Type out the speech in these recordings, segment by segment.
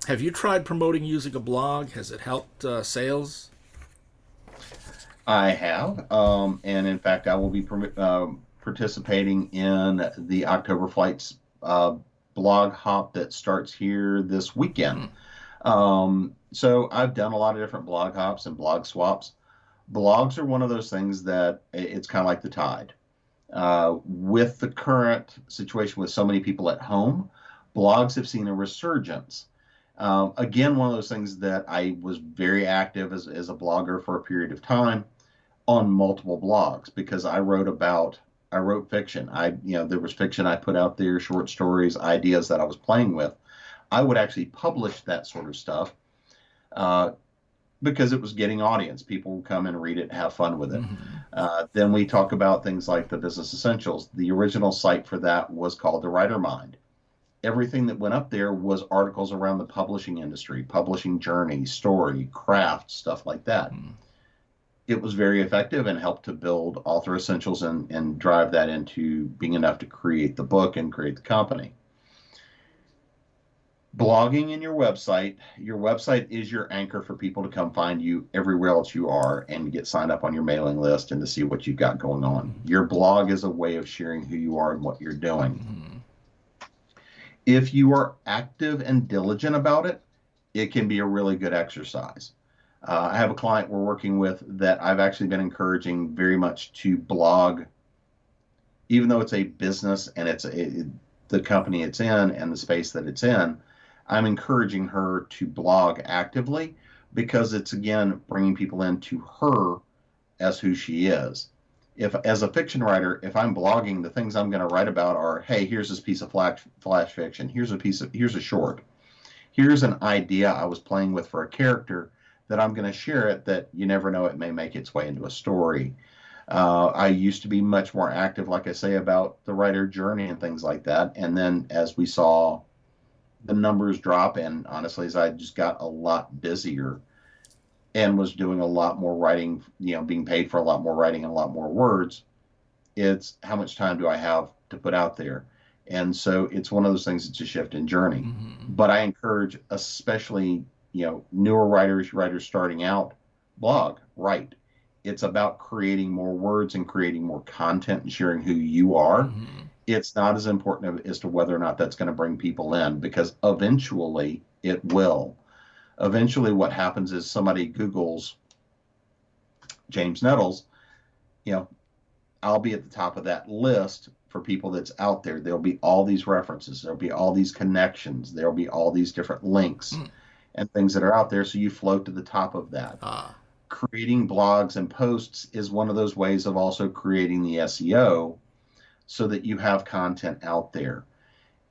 Have you tried promoting using a blog? Has it helped sales? I have, and in fact, I will be participating in the October Flights blog hop that starts here this weekend. Hmm. So I've done a lot of different blog hops and blog swaps. Blogs are one of those things that it's kind of like the tide. With the current situation with so many people at home, blogs have seen a resurgence. Again, one of those things that I was very active as a blogger for a period of time on multiple blogs because I wrote fiction. There was fiction I put out there, short stories, ideas that I was playing with. I would actually publish that sort of stuff uh, because it was getting audience. People would come and read it, have fun with it. Hmm. Then we talk about things like the Business Essentials. The original site for that was called the Writer Mind. Everything that went up there was articles around the publishing industry, publishing journey, story, craft, stuff like that. It was very effective and helped to build Author Essentials and drive that into being enough to create the book and create the company. Blogging in your website is your anchor for people to come find you everywhere else you are and get signed up on your mailing list and to see what you've got going on. Your blog is a way of sharing who you are and what you're doing. Hmm. If you are active and diligent about it, it can be a really good exercise. I have a client we're working with that I've actually been encouraging very much to blog, even though it's a business and the company it's in and the space that it's in. I'm encouraging her to blog actively because it's again bringing people into her as who she is. If as a fiction writer, if I'm blogging, the things I'm going to write about are, hey, here's this piece of flash fiction. Here's a short. Here's an idea I was playing with for a character that I'm going to share it. That you never know, it may make its way into a story. I used to be much more active, like I say, about the writer journey and things like that. And then as we saw the numbers drop, and honestly, as I just got a lot busier and was doing a lot more writing, being paid for a lot more writing and a lot more words, it's how much time do I have to put out there? And so it's one of those things, it's a shift in journey. Hmm. But I encourage, especially, newer writers starting out, write. It's about creating more words and creating more content and sharing who you are. Hmm. It's not as important as to whether or not that's going to bring people in because eventually it will. Eventually, what happens is somebody Googles James Nettles, you know, I'll be at the top of that list for people that's out there. There'll be all these references, there'll be all these connections, there'll be all these different links Hmm. and things that are out there. So you float to the top of that. Ah. Creating blogs and posts is one of those ways of also creating the SEO so that you have content out there.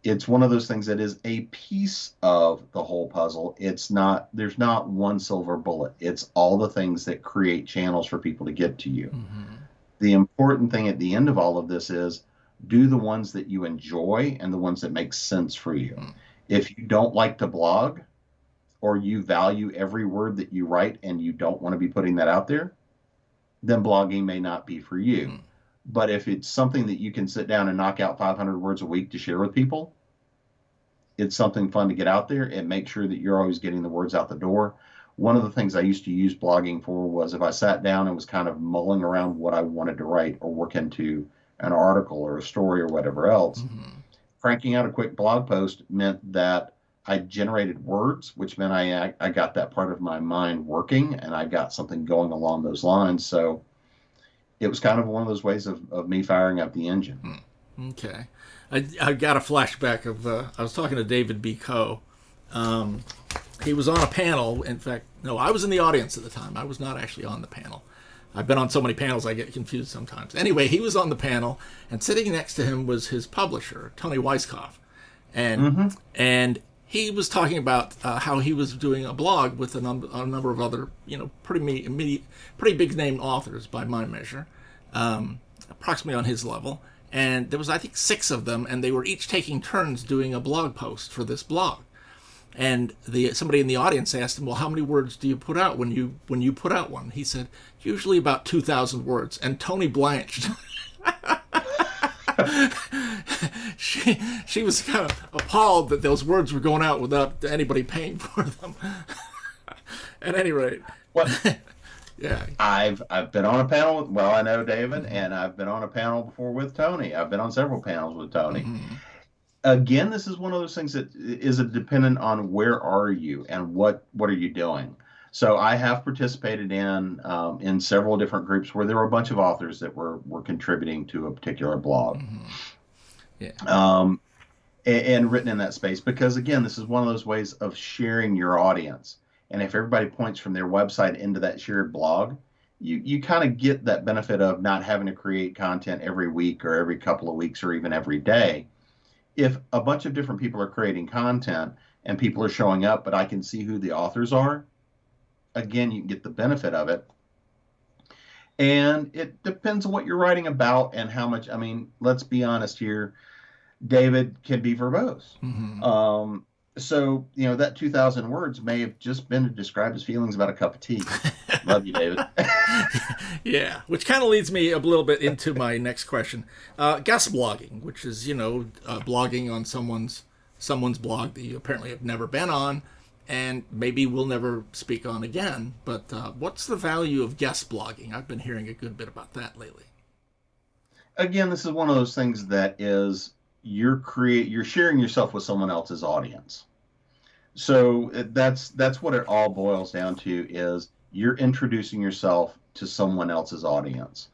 It's one of those things that is a piece of the whole puzzle. There's not one silver bullet. It's all the things that create channels for people to get to you. Hmm. The important thing at the end of all of this is do the ones that you enjoy and the ones that make sense for you. Hmm. If you don't like to blog or you value every word that you write and you don't want to be putting that out there, then blogging may not be for you. Hmm. But if it's something that you can sit down and knock out 500 words a week to share with people, it's something fun to get out there and make sure that you're always getting the words out the door. One of the things I used to use blogging for was if I sat down and was kind of mulling around what I wanted to write or work into an article or a story or whatever else, Hmm. cranking out a quick blog post meant that I generated words, which meant I got that part of my mind working and I got something going along those lines. So it was kind of one of those ways of me firing up the engine. Okay. I got a flashback of I was talking to David B. Coe. Um, he was on a panel. In fact, no, I was in the audience at the time. I was not actually on the panel. I've been on so many panels I get confused sometimes. Anyway, he was on the panel, and sitting next to him was his publisher, Tony Weisskopf, and Mm-hmm. and he was talking about how he was doing a blog with a number of other, pretty big name authors by my measure, approximately on his level. And there was, I think, 6 of them, and they were each taking turns doing a blog post for this blog. And somebody in the audience asked him, "Well, how many words do you put out when you put out one?" He said, "Usually about 2,000 words." And Tony blanched. she was kind of appalled that those words were going out without anybody paying for them. At any rate, Well, yeah. I've been on a panel with, well, I know David, and I've been on a panel before with Tony. I've been on several panels with Tony. Again, this is one of those things that is dependent on where are you and what are you doing. So I have participated in several different groups where there were a bunch of authors that were contributing to a particular blog. Yeah. And written in that space, because again, this is one of those ways of sharing your audience. And if everybody points from their website into that shared blog, you kind of get that benefit of not having to create content every week or every couple of weeks or even every day. If a bunch of different people are creating content and people are showing up, but I can see who the authors are, again, you can get the benefit of it. And it depends on what you're writing about and how much, I mean, let's be honest here, David can be verbose. So, that 2,000 words may have just been to describe his feelings about a cup of tea. Love you, David. Yeah, which kind of leads me a little bit into my next question. Guest blogging, which is, blogging on someone's blog that you apparently have never been on and maybe will never speak on again. But what's the value of guest blogging? I've been hearing a good bit about that lately. Again, this is one of those things that is you're sharing yourself with someone else's audience. So that's what it all boils down to, is you're introducing yourself to someone else's audience.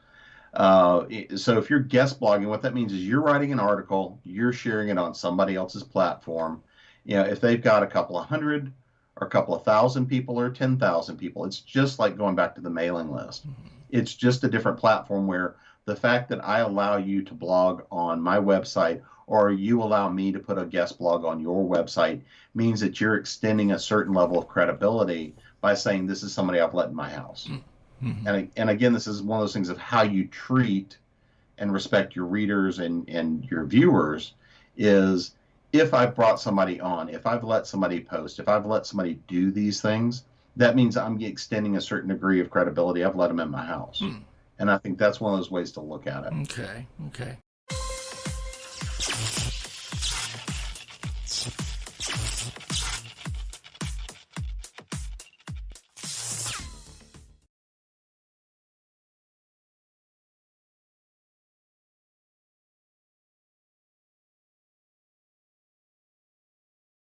So if you're guest blogging, what that means is you're writing an article, you're sharing it on somebody else's platform. If they've got a couple of hundred or a couple of thousand people or 10,000 people, it's just like going back to the mailing list. It's just a different platform where the fact that I allow you to blog on my website or you allow me to put a guest blog on your website means that you're extending a certain level of credibility by saying this is somebody I've let in my house. And again, this is one of those things of how you treat and respect your readers and your viewers is, if I've brought somebody on, if I've let somebody post, if I've let somebody do these things, that means I'm extending a certain degree of credibility. I've let them in my house. And I think that's one of those ways to look at it. Okay.